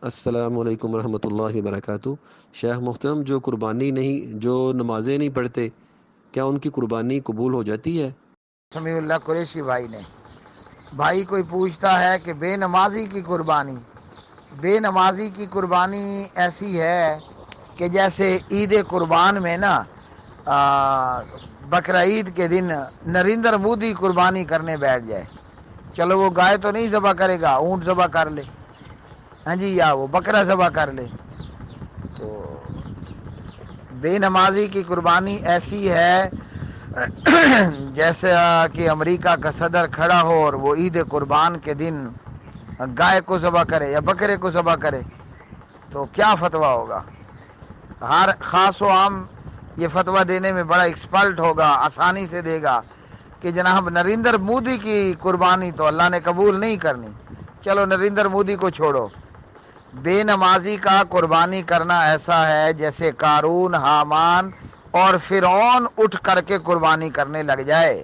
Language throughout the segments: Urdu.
السلام علیکم ورحمۃ اللہ وبرکاتہ۔ شیخ محترم، جو قربانی نہیں، جو نمازیں نہیں پڑھتے، کیا ان کی قربانی قبول ہو جاتی ہے؟ سمیع اللہ قریشی بھائی کوئی پوچھتا ہے کہ بے نمازی کی قربانی ایسی ہے کہ جیسے عید قربان میں نا بقرہ عید کے دن نریندر مودی قربانی کرنے بیٹھ جائے۔ چلو وہ گائے تو نہیں ذبح کرے گا، اونٹ ذبح کر لے، ہاں جی، یا وہ بکرا ذبح کر لے۔ تو بے نمازی کی قربانی ایسی ہے جیسے کہ امریکہ کا صدر کھڑا ہو اور وہ عید قربان کے دن گائے کو ذبح کرے یا بکرے کو ذبح کرے، تو کیا فتویٰ ہوگا؟ ہر خاص و عام یہ فتویٰ دینے میں بڑا ایکسپرٹ ہوگا، آسانی سے دے گا کہ جناب نریندر مودی کی قربانی تو اللہ نے قبول نہیں کرنی۔ چلو نریندر مودی کو چھوڑو، بے نمازی کا قربانی کرنا ایسا ہے جیسے قارون، حامان اور فرعون اٹھ کر کے قربانی کرنے لگ جائے،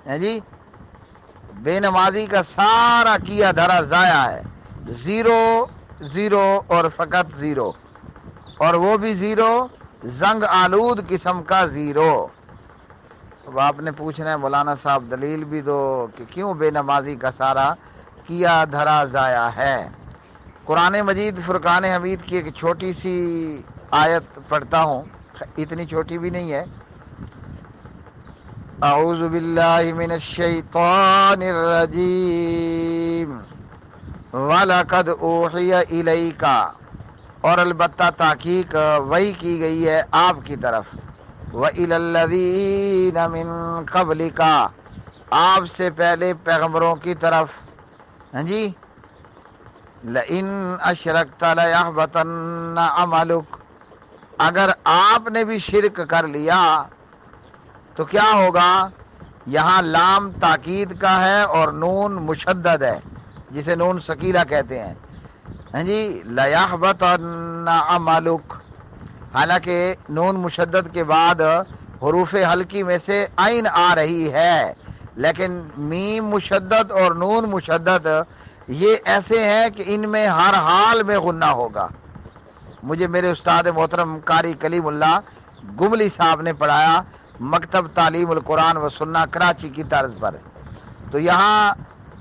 ہے جی۔ بے نمازی کا سارا کیا دھرا ضائع ہے، زیرو زیرو اور فقط زیرو، اور وہ بھی زیرو زنگ آلود قسم کا زیرو۔ اب آپ نے پوچھنا ہے مولانا صاحب دلیل بھی دو کہ کیوں بے نمازی کا سارا کیا دھرا ضائع ہے۔ قرآن مجید فرقان حمید کی ایک چھوٹی سی آیت پڑھتا ہوں، اتنی چھوٹی بھی نہیں ہے۔ اعوذ باللہ من الشیطان الرجیم وَلَقَدْ أُوحِيَ إِلَيْكَ، اور البتہ تحقیق وحی کی گئی ہے آپ کی طرف، وَإِلَى الَّذِينَ مِن قَبْلِكَ، آپ سے پہلے پیغمبروں کی طرف، ہاں جی، لَإِنْ أَشْرَكْتَ لَيَحْبَطَنَّ عَمَلُكَ، اگر آپ نے بھی شرک کر لیا تو کیا ہوگا؟ یہاں لام تاکید کا ہے اور نون مشدد ہے، جسے نون ثقیلہ کہتے ہیں، ہاں جی، لَيَحْبَطَنَّ عَمَلُكَ، حالانکہ نون مشدد کے بعد حروف حلقی میں سے عین آ رہی ہے، لیکن میم مشدد اور نون مشدد یہ ایسے ہیں کہ ان میں ہر حال میں غنہ ہوگا۔ مجھے میرے استاد محترم قاری کلیم اللہ گملی صاحب نے پڑھایا مکتب تعلیم القرآن و سنہ کراچی کی طرز پر۔ تو یہاں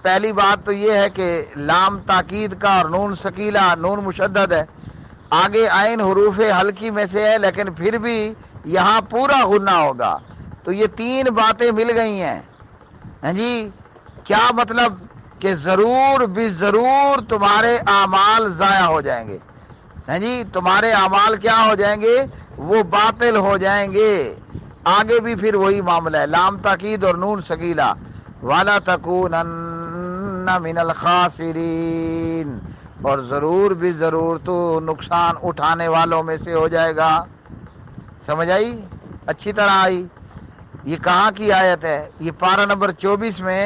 پہلی بات تو یہ ہے کہ لام تاکید کا اور نون ثقیلہ نون مشدد ہے، آگے عین حروف حلقی میں سے ہے، لیکن پھر بھی یہاں پورا غنہ ہوگا۔ تو یہ تین باتیں مل گئی ہیں، ہاں جی۔ کیا مطلب؟ کہ ضرور بھی ضرور تمہارے اعمال ضائع ہو جائیں گے، ہاں جی، تمہارے اعمال کیا ہو جائیں گے؟ وہ باطل ہو جائیں گے۔ آگے بھی پھر وہی معاملہ ہے، لام تاکید اور نون ثقیلہ، وَلَا تَكُونَنَّ مِنَ الْخَاسِرِينَ، اور ضرور بھی ضرور تو نقصان اٹھانے والوں میں سے ہو جائے گا۔ سمجھ آئی؟ اچھی طرح آئی؟ یہ کہاں کی آیت ہے؟ یہ پارہ نمبر 24 میں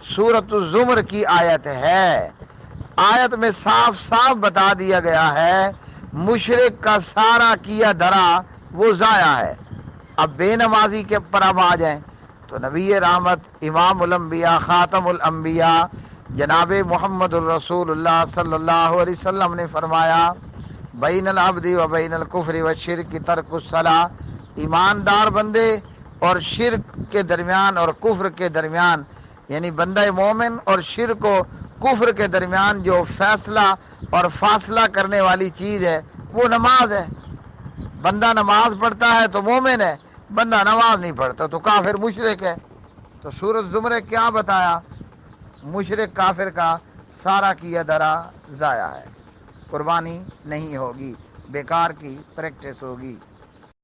سورۃ الزمر کی آیت ہے۔ آیت میں صاف صاف بتا دیا گیا ہے مشرک کا سارا کیا دھرا وہ ضائع ہے۔ اب بے نمازی کے پر اب آ جائیں تو نبی رحمت امام الانبیاء خاتم الانبیاء جناب محمد الرسول اللہ صلی اللہ علیہ وسلم نے فرمایا، بین العبد و بین الکفر والشرک ترک الصلاۃ، ایماندار بندے اور شرک کے درمیان اور کفر کے درمیان، یعنی بندہ مومن اور شرک و کفر کے درمیان جو فیصلہ اور فاصلہ کرنے والی چیز ہے وہ نماز ہے۔ بندہ نماز پڑھتا ہے تو مومن ہے، بندہ نماز نہیں پڑھتا تو کافر مشرک ہے۔ تو سورۃ زمرہ کیا بتایا؟ مشرک کافر کا سارا کیا دھرا ضائع ہے، قربانی نہیں ہوگی، بیکار کی پریکٹس ہوگی۔